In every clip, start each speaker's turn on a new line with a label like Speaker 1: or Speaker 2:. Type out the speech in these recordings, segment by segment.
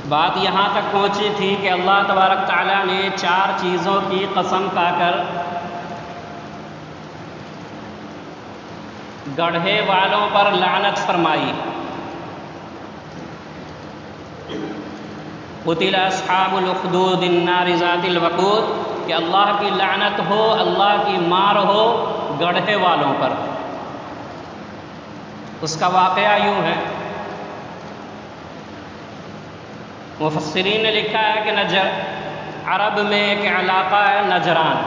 Speaker 1: بات یہاں تک پہنچی تھی کہ اللہ تبارک تعالیٰ نے 4 چیزوں کی قسم کھا کر گڑھے والوں پر لعنت فرمائی۔ قتل اصحاب الاخدود النار ذات الوقود، کہ اللہ کی لعنت ہو، اللہ کی مار ہو گڑھے والوں پر۔ اس کا واقعہ یوں ہے، مفسرین نے لکھا ہے کہ عرب میں ایک علاقہ ہے نجران،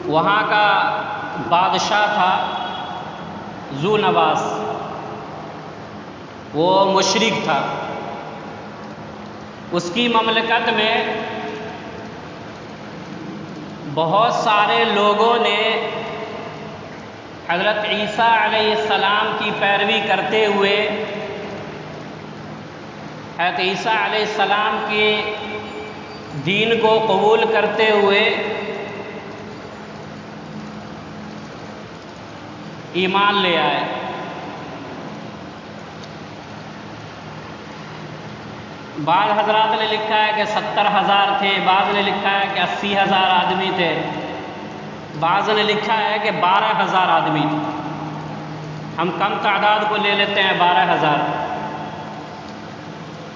Speaker 1: وہاں کا بادشاہ تھا ذو نواس، وہ مشرک تھا۔ اس کی مملکت میں بہت سارے لوگوں نے حضرت عیسیٰ علیہ السلام کی پیروی کرتے ہوئے، حضرت عیسیٰ علیہ السلام کے دین کو قبول کرتے ہوئے ایمان لے آئے۔ بعض حضرات نے لکھا ہے کہ 70,000 تھے، بعض نے لکھا ہے کہ 80,000 آدمی تھے، بعض نے لکھا ہے کہ 12,000 آدمی تھے۔ ہم کم تعداد کو لے لیتے ہیں 12,000۔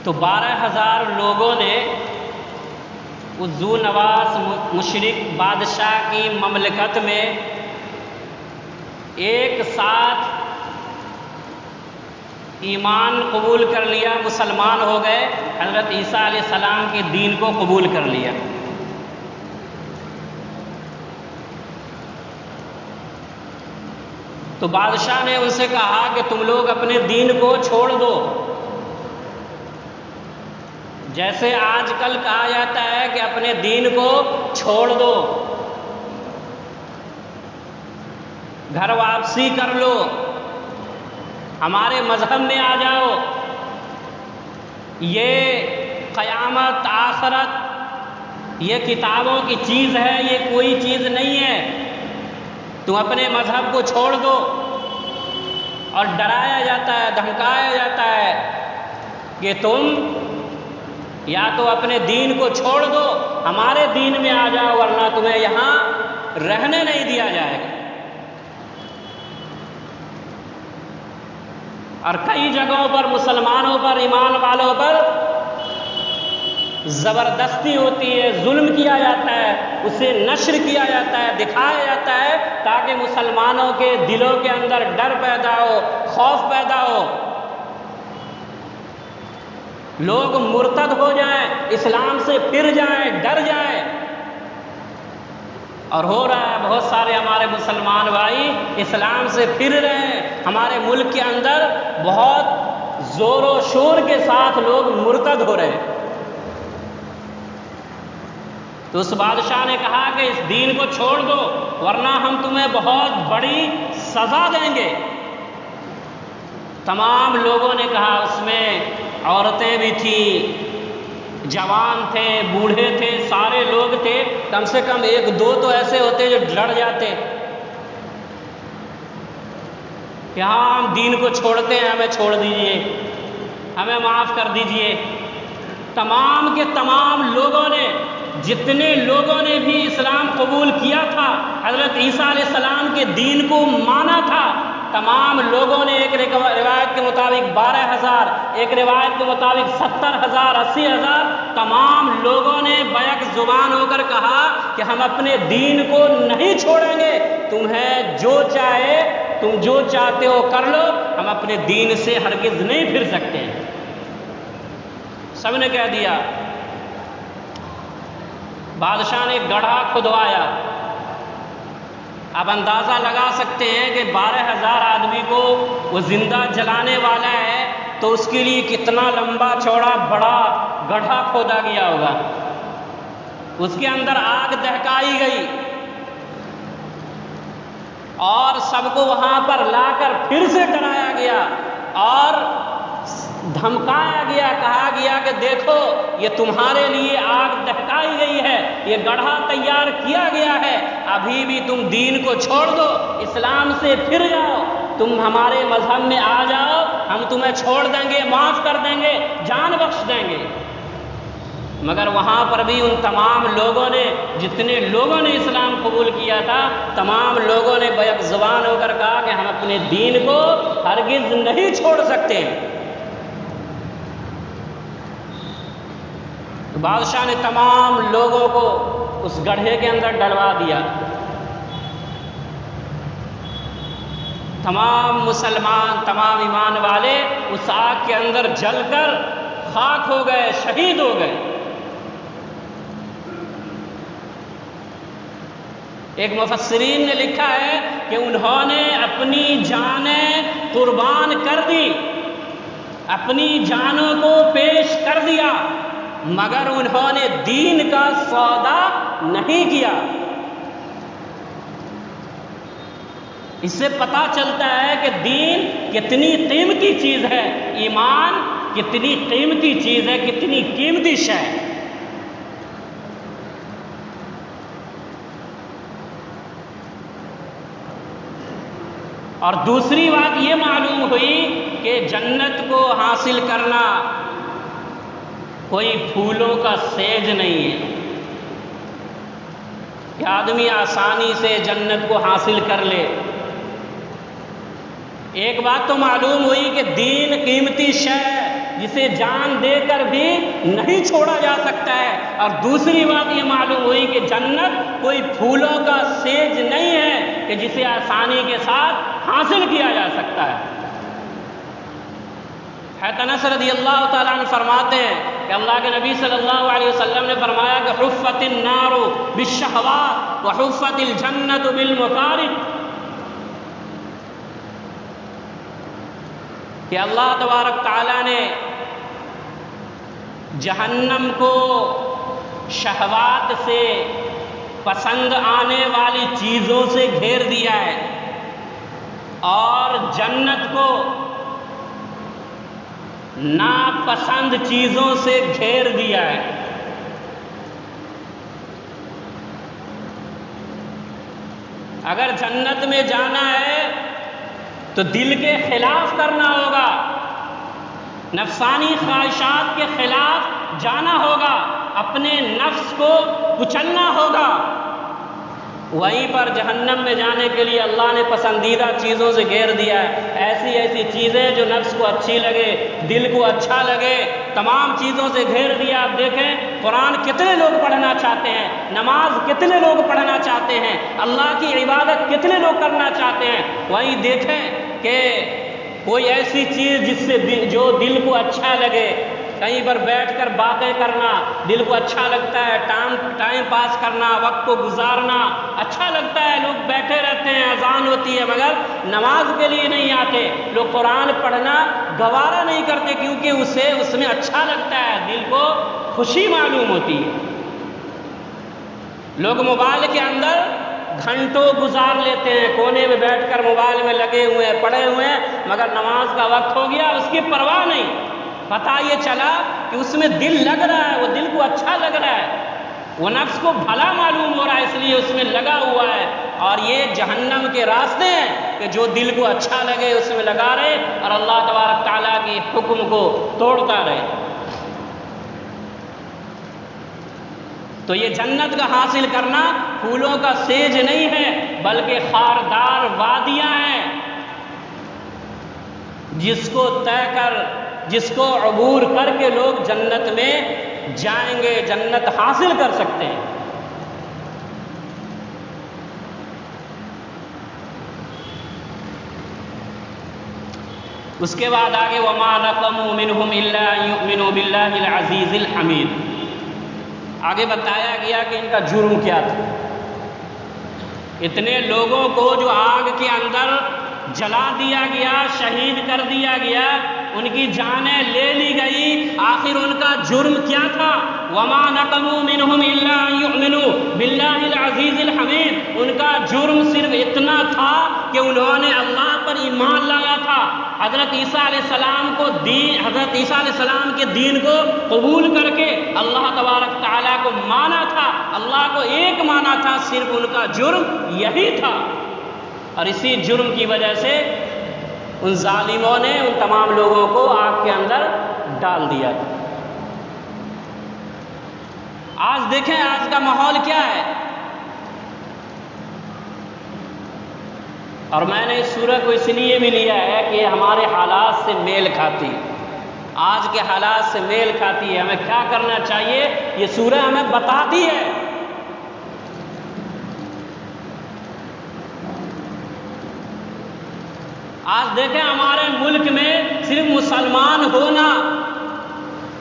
Speaker 1: تو 12,000 لوگوں نے اس ذو نواس مشرک بادشاہ کی مملکت میں ایک ساتھ ایمان قبول کر لیا، مسلمان ہو گئے، حضرت عیسیٰ علیہ السلام کے دین کو قبول کر لیا۔ تو بادشاہ نے ان سے کہا کہ تم لوگ اپنے دین کو چھوڑ دو۔ جیسے آج کل کہا جاتا ہے کہ اپنے دین کو چھوڑ دو، گھر واپسی کر لو، ہمارے مذہب میں آ جاؤ، یہ قیامت آخرت یہ کتابوں کی چیز ہے، یہ کوئی چیز نہیں ہے، تم اپنے مذہب کو چھوڑ دو۔ اور ڈرایا جاتا ہے، دھمکایا جاتا ہے کہ تم یا تو اپنے دین کو چھوڑ دو، ہمارے دین میں آ جاؤ، ورنہ تمہیں یہاں رہنے نہیں دیا جائے گا۔ اور کئی جگہوں پر مسلمانوں پر، ایمان والوں پر زبردستی ہوتی ہے، ظلم کیا جاتا ہے، اسے نشر کیا جاتا ہے، دکھایا جاتا ہے تاکہ مسلمانوں کے دلوں کے اندر ڈر پیدا ہو، خوف پیدا ہو، لوگ مرتد ہو جائیں، اسلام سے پھر جائیں، ڈر جائیں۔ اور ہو رہا ہے، بہت سارے ہمارے مسلمان بھائی اسلام سے پھر رہے ہیں۔ ہمارے ملک کے اندر بہت زور و شور کے ساتھ لوگ مرتد ہو رہے ہیں۔ تو اس بادشاہ نے کہا کہ اس دین کو چھوڑ دو، ورنہ ہم تمہیں بہت بڑی سزا دیں گے۔ تمام لوگوں نے کہا، اس میں عورتیں بھی تھیں، جوان تھے، بوڑھے تھے، سارے لوگ تھے، کم سے کم 1-2 تو ایسے ہوتے جو لڑ جاتے کہ ہاں ہم دین کو چھوڑتے ہیں، ہمیں چھوڑ دیجئے، ہمیں معاف کر دیجئے۔ تمام کے تمام لوگوں نے، جتنے لوگوں نے بھی اسلام قبول کیا تھا، حضرت عیسیٰ علیہ السلام کے دین کو مانا تھا، تمام لوگوں نے، ایک روایت کے مطابق 12,000، ایک روایت کے مطابق 70,000، 80,000، تمام لوگوں نے بیک زبان ہو کر کہا کہ ہم اپنے دین کو نہیں چھوڑیں گے، تمہیں جو چاہے، تم جو چاہتے ہو کر لو، ہم اپنے دین سے ہرگز نہیں پھر سکتے۔ سب نے کہہ دیا۔ بادشاہ نے گڑھا کھدوایا۔ اب اندازہ لگا سکتے ہیں کہ 12,000 آدمی کو وہ زندہ جلانے والا ہے، تو اس کے لیے کتنا لمبا چوڑا بڑا گڑھا کھودا گیا ہوگا۔ اس کے اندر آگ دہکائی گئی اور سب کو وہاں پر لا کر پھر سے ڈرایا گیا اور دھمکایا گیا، کہا گیا کہ دیکھو یہ تمہارے لیے آگ دہکائی گئی ہے، یہ گڑھا تیار کیا گیا ہے، ابھی بھی تم دین کو چھوڑ دو، اسلام سے پھر جاؤ، تم ہمارے مذہب میں آ جاؤ، ہم تمہیں چھوڑ دیں گے، معاف کر دیں گے، جان بخش دیں گے۔ مگر وہاں پر بھی ان تمام لوگوں نے، جتنے لوگوں نے اسلام قبول کیا تھا، تمام لوگوں نے بیک زبان ہو کر کہا کہ ہم اپنے دین کو ہرگز نہیں چھوڑ سکتے۔ تو بادشاہ نے تمام لوگوں کو اس گڑھے کے اندر ڈلوا دیا۔ تمام مسلمان، تمام ایمان والے اس آگ کے اندر جل کر خاک ہو گئے، شہید ہو گئے۔ ایک مفسرین نے لکھا ہے کہ انہوں نے اپنی جانیں قربان کر دی، اپنی جانوں کو پیش کر دیا، مگر انہوں نے دین کا سودا نہیں کیا۔ اس سے پتہ چلتا ہے کہ دین کتنی قیمتی چیز ہے، ایمان کتنی قیمتی چیز ہے، کتنی قیمتی شے ہے۔ اور دوسری بات یہ معلوم ہوئی کہ جنت کو حاصل کرنا کوئی پھولوں کا سیج نہیں ہے کہ آدمی آسانی سے جنت کو حاصل کر لے۔ ایک بات تو معلوم ہوئی کہ دین قیمتی شے ہے جسے جان دے کر بھی نہیں چھوڑا جا سکتا ہے، اور دوسری بات یہ معلوم ہوئی کہ جنت کوئی پھولوں کا سیج نہیں ہے کہ جسے آسانی کے ساتھ حاصل کیا جا سکتا ہے۔ حضرت انس رضی اللہ تعالیٰ عنہ فرماتے ہیں کہ اللہ کے نبی صلی اللہ علیہ وسلم نے فرمایا کہ حفت النار بالشہوات وحفت الجنت بالمکارہ، کہ اللہ تبارک تعالیٰ نے جہنم کو شہوات سے، پسند آنے والی چیزوں سے گھیر دیا ہے، اور جنت کو ناپسند چیزوں سے گھیر دیا ہے۔ اگر جنت میں جانا ہے تو دل کے خلاف کرنا ہوگا، نفسانی خواہشات کے خلاف جانا ہوگا، اپنے نفس کو کچلنا ہوگا۔ وہیں پر جہنم میں جانے کے لیے اللہ نے پسندیدہ چیزوں سے گھیر دیا ہے، ایسی ایسی چیزیں جو نفس کو اچھی لگے، دل کو اچھا لگے، تمام چیزوں سے گھیر دیا۔ آپ دیکھیں قرآن کتنے لوگ پڑھنا چاہتے ہیں، نماز کتنے لوگ پڑھنا چاہتے ہیں، اللہ کی عبادت کتنے لوگ کرنا چاہتے ہیں، وہیں دیکھیں کہ کوئی ایسی چیز جس سے جو دل کو اچھا لگے، کہیں پر بیٹھ کر باتیں کرنا دل کو اچھا لگتا ہے، ٹائم پاس کرنا، وقت کو گزارنا اچھا لگتا ہے، لوگ بیٹھے رہتے ہیں، اذان ہوتی ہے مگر نماز کے لیے نہیں آتے، لوگ قرآن پڑھنا گوارا نہیں کرتے کیونکہ اس میں اچھا لگتا ہے، دل کو خوشی معلوم ہوتی ہے۔ لوگ موبائل کے اندر گھنٹوں گزار لیتے ہیں، کونے میں بیٹھ کر موبائل میں لگے ہوئے ہیں، پڑے ہوئے ہیں، مگر نماز کا وقت ہو گیا اس کی پرواہ نہیں، پتہ یہ چلا کہ اس میں دل لگ رہا ہے، وہ دل کو اچھا لگ رہا ہے، وہ نفس کو بھلا معلوم ہو رہا ہے، اس لیے اس میں لگا ہوا ہے۔ اور یہ جہنم کے راستے ہیں کہ جو دل کو اچھا لگے اس میں لگا رہے اور اللہ تبارک تعالیٰ کے حکم کو توڑتا رہے۔ تو یہ جنت کا حاصل کرنا پھولوں کا سیج نہیں ہے بلکہ خاردار وادیاں ہیں، جس کو طے کر، جس کو عبور کر کے لوگ جنت میں جائیں گے، جنت حاصل کر سکتے ہیں۔ اس کے بعد آگے وَمَا نَقَمُوا مِنْهُمْ إِلَّا أَن يُؤْمِنُوا بِاللَّهِ الْعَزِيزِ الْحَمِيدِ، آگے بتایا گیا کہ ان کا جرم کیا تھا۔ اتنے لوگوں کو جو آگ کے اندر جلا دیا گیا، شہید کر دیا گیا، ان کی جانیں لے لی گئی، آخر ان کا جرم کیا تھا؟ وَمَا نَقَمُوا مِنْهُمْ إِلَّا أَن يُؤْمِنُوا بِاللَّهِ الْعَزِيزِ الْحَمِيدِ، ان کا جرم صرف اتنا تھا کہ انہوں نے اللہ پر ایمان لایا تھا، حضرت عیسیٰ علیہ السلام کو حضرت عیسیٰ علیہ السلام کے دین کو قبول کر کے اللہ تبارک تعالیٰ کو مانا تھا، اللہ کو ایک مانا تھا، صرف ان کا جرم یہی تھا۔ اور اسی جرم کی وجہ سے ان ظالموں نے ان تمام لوگوں کو آگ کے اندر ڈال دیا۔ آج دیکھیں آج کا ماحول کیا ہے۔ اور میں نے اس سورہ کو اس لیے بھی لیا ہے کہ یہ ہمارے حالات سے میل کھاتی ہے، آج کے حالات سے میل کھاتی ہے۔ ہمیں کیا کرنا چاہیے یہ سورہ ہمیں بتاتی ہے۔ آج دیکھیں ہمارے ملک میں صرف مسلمان ہونا،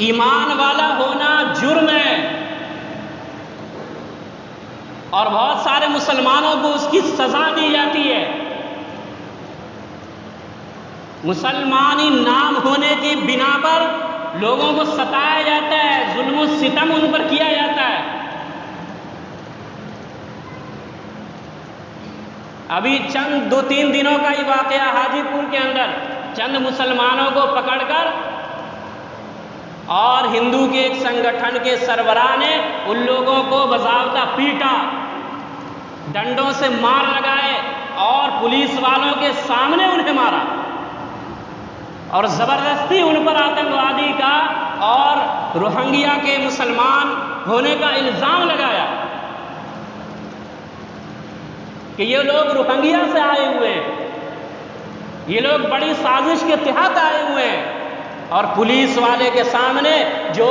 Speaker 1: ایمان والا ہونا جرم ہے، اور بہت سارے مسلمانوں کو اس کی سزا دی جاتی ہے۔ مسلمانی نام ہونے کی بنا پر لوگوں کو ستایا جاتا ہے، ظلم و ستم ان پر کیا جاتا ہے۔ ابھی چند 2-3 دنوں کا یہ واقعہ حاجی پور کے اندر چند مسلمانوں کو پکڑ کر اور ہندو کے ایک سنگٹھن کے سربراہ نے ان لوگوں کو باضابطہ پیٹا، ڈنڈوں سے مار لگائے اور پولیس والوں کے سامنے انہیں مارا اور زبردستی ان پر آتنکوادی کا اور روہنگیا کے مسلمان ہونے کا الزام لگایا کہ یہ لوگ روہنگیا سے آئے ہوئے ہیں، یہ لوگ بڑی سازش کے تحت آئے ہوئے ہیں، اور پولیس والے کے سامنے جو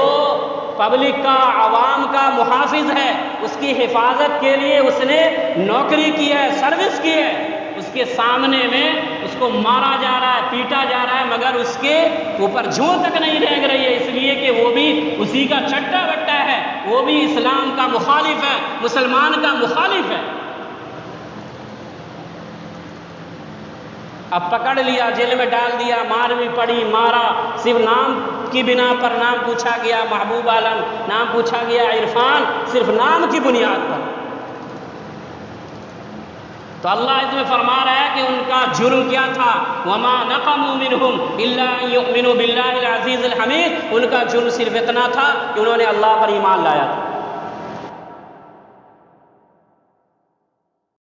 Speaker 1: پبلک کا، عوام کا محافظ ہے، اس کی حفاظت کے لیے اس نے نوکری کی ہے، سروس کی ہے، اس کے سامنے میں اس کو مارا جا رہا ہے، پیٹا جا رہا ہے، مگر اس کے اوپر جوں تک نہیں رینگ رہی ہے، اس لیے کہ وہ بھی اسی کا چٹا بٹا ہے، وہ بھی اسلام کا مخالف ہے، مسلمان کا مخالف ہے۔ اب پکڑ لیا، جیل میں ڈال دیا، مار بھی پڑی، مارا، صرف نام کی بنا پر نام پوچھا گیا، محبوب عالم نام پوچھا گیا، عرفان، صرف نام کی بنیاد پر۔ تو اللہ اس میں فرما رہا ہے کہ ان کا جرم کیا تھا، وما نقموا منہم الا ان یؤمنوا باللہ العزیز الحمید، ان کا جرم صرف اتنا تھا کہ انہوں نے اللہ پر ایمان لایا تھا۔